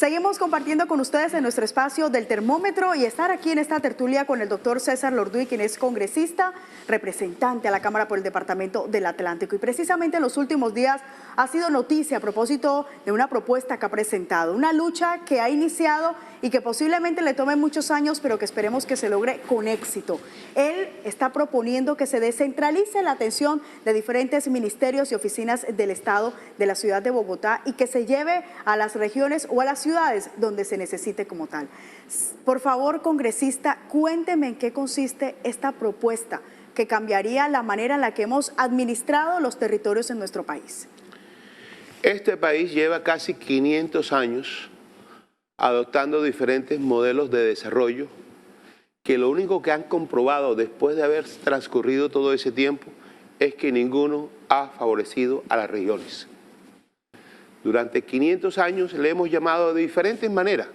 Seguimos compartiendo con ustedes en nuestro espacio del termómetro y estar aquí en esta tertulia con el doctor César Lorduy, quien es congresista, representante a la Cámara por el Departamento del Atlántico. Y precisamente en los últimos días ha sido noticia a propósito de una propuesta que ha presentado, una lucha que ha iniciado y que posiblemente le tome muchos años, pero que esperemos que se logre con éxito. Él está proponiendo que se descentralice la atención de diferentes ministerios y oficinas del Estado de la ciudad de Bogotá y que se lleve a las regiones o a las ciudades donde se necesite como tal. Por favor, congresista, cuénteme en qué consiste esta propuesta que cambiaría la manera en la que hemos administrado los territorios en nuestro país. Este país lleva casi 500 años adoptando diferentes modelos de desarrollo que lo único que han comprobado después de haber transcurrido todo ese tiempo es que ninguno ha favorecido a las regiones. Durante 500 años le hemos llamado de diferentes maneras: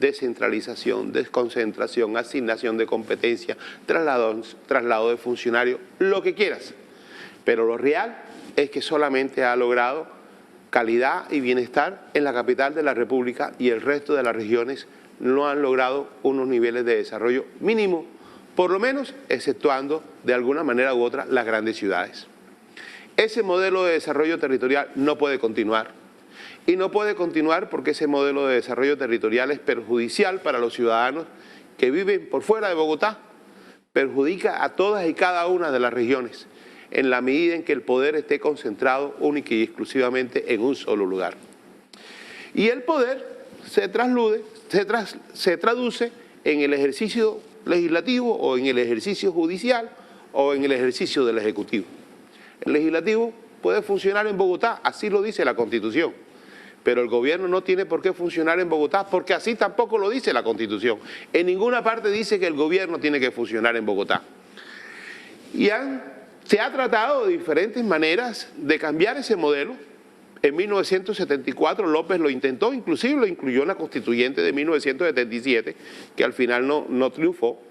descentralización, desconcentración, asignación de competencia, traslado de funcionarios, lo que quieras. Pero lo real es que solamente ha logrado calidad y bienestar en la capital de la República y el resto de las regiones no han logrado unos niveles de desarrollo mínimo, por lo menos exceptuando de alguna manera u otra las grandes ciudades. Ese modelo de desarrollo territorial no puede continuar. Y no puede continuar porque ese modelo de desarrollo territorial es perjudicial para los ciudadanos que viven por fuera de Bogotá. Perjudica a todas y cada una de las regiones en la medida en que el poder esté concentrado única y exclusivamente en un solo lugar. Y el poder se traduce en el ejercicio legislativo o en el ejercicio judicial o en el ejercicio del Ejecutivo. El legislativo puede funcionar en Bogotá, así lo dice la Constitución. Pero el gobierno no tiene por qué funcionar en Bogotá, porque así tampoco lo dice la Constitución. En ninguna parte dice que el gobierno tiene que funcionar en Bogotá. Y se ha tratado de diferentes maneras de cambiar ese modelo. En 1974 López lo intentó, inclusive lo incluyó en la Constituyente de 1977, que al final no triunfó,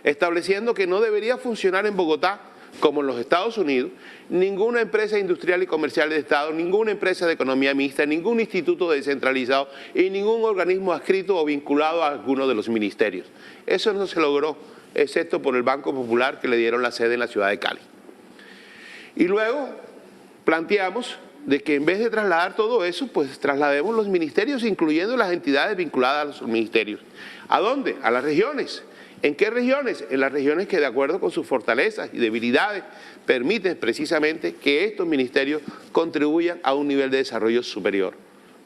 estableciendo que no debería funcionar en Bogotá, como en los Estados Unidos, ninguna empresa industrial y comercial de Estado, ninguna empresa de economía mixta, ningún instituto descentralizado y ningún organismo adscrito o vinculado a alguno de los ministerios. Eso no se logró, excepto por el Banco Popular, que le dieron la sede en la ciudad de Cali. Y luego planteamos de que en vez de trasladar todo eso, pues traslademos los ministerios, incluyendo las entidades vinculadas a los ministerios. ¿A dónde? A las regiones. ¿En qué regiones? En las regiones que, de acuerdo con sus fortalezas y debilidades, permiten precisamente que estos ministerios contribuyan a un nivel de desarrollo superior.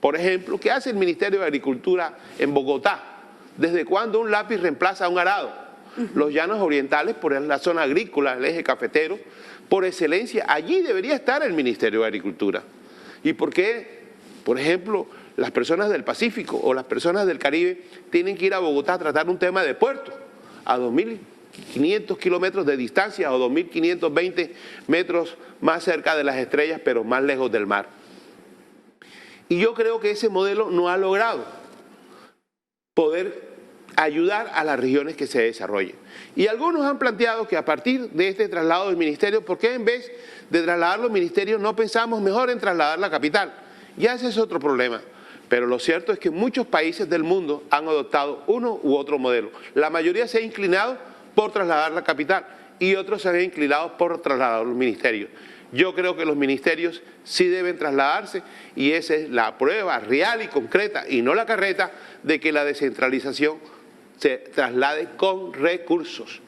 Por ejemplo, ¿qué hace el Ministerio de Agricultura en Bogotá? ¿Desde cuándo un lápiz reemplaza a un arado? Los llanos orientales, por la zona agrícola, el eje cafetero, por excelencia, allí debería estar el Ministerio de Agricultura. ¿Y por qué, por ejemplo, las personas del Pacífico o las personas del Caribe tienen que ir a Bogotá a tratar un tema de puerto a 2.500 kilómetros de distancia o 2.520 metros más cerca de las estrellas, pero más lejos del mar? Y yo creo que ese modelo no ha logrado poder ayudar a las regiones que se desarrollen. Y algunos han planteado que a partir de este traslado del ministerio, ¿por qué en vez de trasladar los ministerios no pensamos mejor en trasladar la capital? Ya ese es otro problema. Pero lo cierto es que muchos países del mundo han adoptado uno u otro modelo. La mayoría se ha inclinado por trasladar la capital y otros se han inclinado por trasladar los ministerios. Yo creo que los ministerios sí deben trasladarse y esa es la prueba real y concreta, y no la carreta, de que la descentralización se traslade con recursos.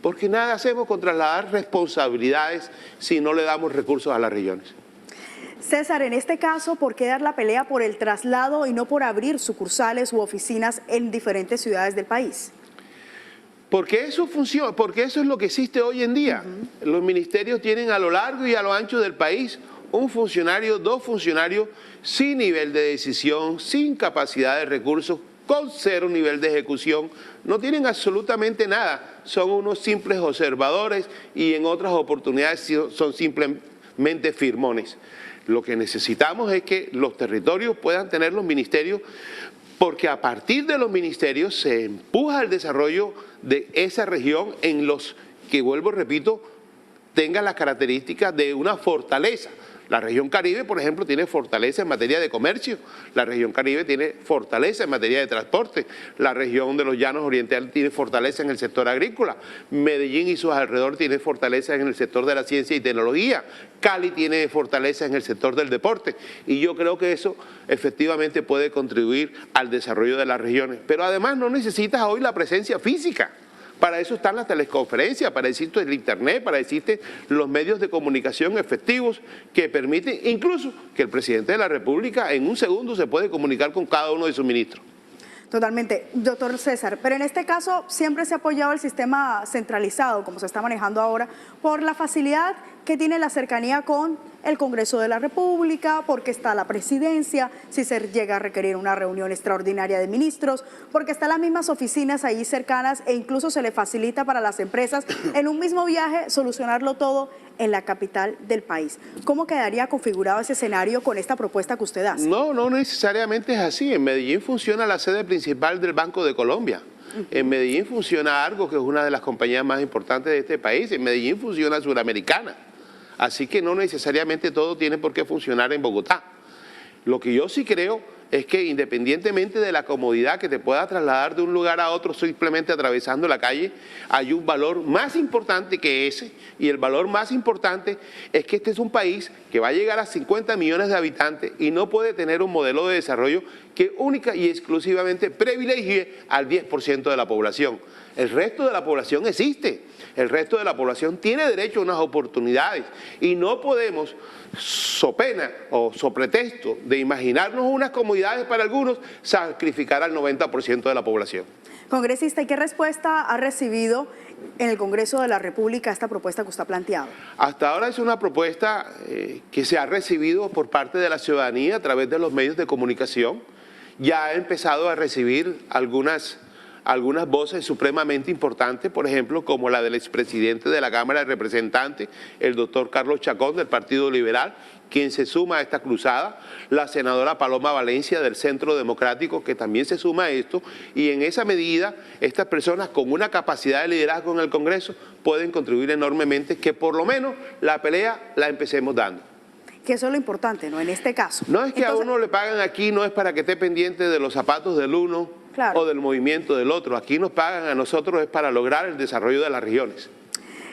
Porque nada hacemos con trasladar responsabilidades si no le damos recursos a las regiones. César, en este caso, ¿por qué dar la pelea por el traslado y no por abrir sucursales u oficinas en diferentes ciudades del país? Porque eso funciona, porque eso es lo que existe hoy en día. Los ministerios tienen a lo largo y a lo ancho del país un funcionario, dos funcionarios sin nivel de decisión, sin capacidad de recursos, con cero nivel de ejecución, no tienen absolutamente nada, son unos simples observadores y en otras oportunidades son simplemente firmones. Lo que necesitamos es que los territorios puedan tener los ministerios, porque a partir de los ministerios se empuja el desarrollo de esa región en los que, vuelvo, repito, tenga las características de una fortaleza. La región Caribe, por ejemplo, tiene fortaleza en materia de comercio, la región Caribe tiene fortaleza en materia de transporte, la región de los Llanos Orientales tiene fortaleza en el sector agrícola, Medellín y sus alrededores tiene fortaleza en el sector de la ciencia y tecnología, Cali tiene fortaleza en el sector del deporte, y yo creo que eso efectivamente puede contribuir al desarrollo de las regiones. Pero además no necesitas hoy la presencia física. Para eso están las teleconferencias, para eso existe el internet, para eso existen los medios de comunicación efectivos que permiten incluso que el presidente de la República en un segundo se puede comunicar con cada uno de sus ministros. Totalmente, doctor César, pero en este caso siempre se ha apoyado el sistema centralizado, como se está manejando ahora, por la facilidad que tiene la cercanía con el Congreso de la República, porque está la presidencia, si se llega a requerir una reunión extraordinaria de ministros, porque están las mismas oficinas ahí cercanas e incluso se le facilita para las empresas en un mismo viaje solucionarlo todo en la capital del país. ¿Cómo quedaría configurado ese escenario con esta propuesta que usted hace? No necesariamente es así. En Medellín funciona la sede principal del Banco de Colombia. En Medellín funciona Argos, que es una de las compañías más importantes de este país. En Medellín funciona Suramericana. Así que no necesariamente todo tiene por qué funcionar en Bogotá. Lo que yo sí creo es que independientemente de la comodidad que te pueda trasladar de un lugar a otro simplemente atravesando la calle, hay un valor más importante que ese, y el valor más importante es que este es un país que va a llegar a 50 millones de habitantes y no puede tener un modelo de desarrollo que única y exclusivamente privilegie al 10% de la población. El resto de la población existe, el resto de la población tiene derecho a unas oportunidades y no podemos, so pena o so pretexto de imaginarnos unas comodidades para algunos, sacrificar al 90% de la población. Congresista, ¿y qué respuesta ha recibido en el Congreso de la República esta propuesta que usted ha planteado? Hasta ahora es una propuesta que se ha recibido por parte de la ciudadanía a través de los medios de comunicación. Ya ha empezado a recibir algunas voces supremamente importantes, por ejemplo, como la del expresidente de la Cámara de Representantes, el doctor Carlos Chacón, del Partido Liberal, quien se suma a esta cruzada, la senadora Paloma Valencia, del Centro Democrático, que también se suma a esto, y en esa medida, estas personas con una capacidad de liderazgo en el Congreso pueden contribuir enormemente, que por lo menos la pelea la empecemos dando. Que eso es lo importante, ¿no? En este caso. No es que a uno le pagan aquí, no es para que esté pendiente de los zapatos del uno, claro, o del movimiento del otro. Aquí nos pagan a nosotros es para lograr el desarrollo de las regiones.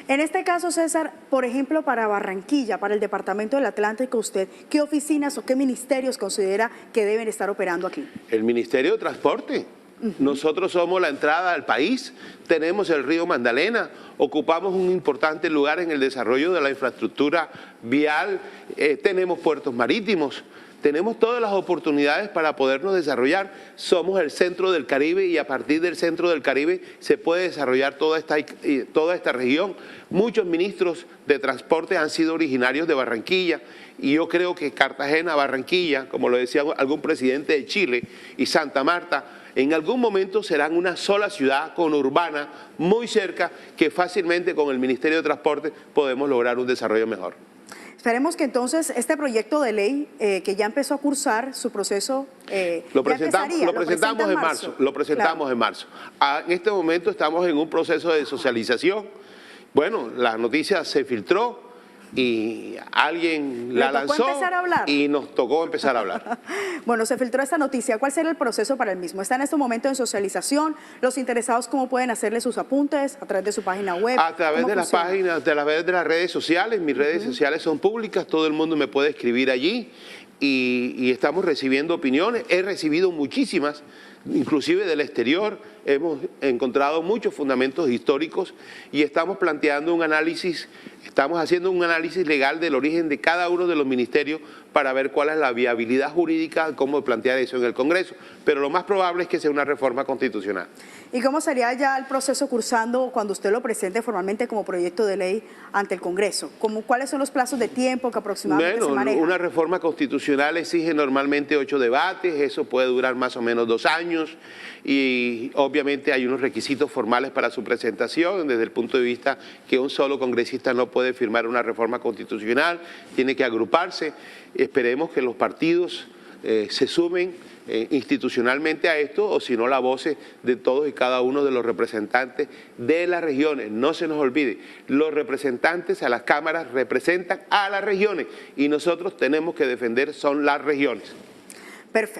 En este caso, César, por ejemplo, para Barranquilla, para el Departamento del Atlántico, ¿usted qué oficinas o qué ministerios considera que deben estar operando aquí? El Ministerio de Transporte. Nosotros somos la entrada al país, tenemos el río Magdalena, ocupamos un importante lugar en el desarrollo de la infraestructura vial, tenemos puertos marítimos, tenemos todas las oportunidades para podernos desarrollar. Somos el centro del Caribe y a partir del centro del Caribe se puede desarrollar toda esta región. Muchos ministros de transporte han sido originarios de Barranquilla y yo creo que Cartagena, Barranquilla, como lo decía algún presidente de Chile, y Santa Marta, en algún momento serán una sola ciudad conurbana muy cerca que fácilmente con el Ministerio de Transporte podemos lograr un desarrollo mejor. Esperemos que entonces este proyecto de ley que ya empezó a cursar su proceso lo presentamos en marzo. En marzo. En este momento estamos en un proceso de socialización. Bueno, la noticia se filtró y alguien la lanzó y nos tocó empezar a hablar. Bueno, se filtró esta noticia. ¿Cuál será el proceso para el mismo? ¿Está en este momento en socialización? ¿Los interesados cómo pueden hacerle sus apuntes? ¿A través de su página web? A través de las páginas, a través de las redes sociales. Mis redes sociales son públicas, todo el mundo me puede escribir allí y estamos recibiendo opiniones. He recibido muchísimas, inclusive del exterior. Hemos encontrado muchos fundamentos históricos y estamos planteando un análisis, estamos haciendo un análisis legal del origen de cada uno de los ministerios para ver cuál es la viabilidad jurídica, cómo plantear eso en el Congreso. Pero lo más probable es que sea una reforma constitucional. ¿Y cómo sería ya el proceso cursando cuando usted lo presente formalmente como proyecto de ley ante el Congreso? ¿Cuáles son los plazos de tiempo que aproximadamente se manejan? Una reforma constitucional exige normalmente 8 debates, eso puede durar más o menos 2 años y obviamente hay unos requisitos formales para su presentación desde el punto de vista que un solo congresista no puede firmar una reforma constitucional, tiene que agruparse. Esperemos que los partidos se sumen institucionalmente a esto, o si no la voz de todos y cada uno de los representantes de las regiones. No se nos olvide, los representantes a las cámaras representan a las regiones y nosotros tenemos que defender son las regiones. Perfecto.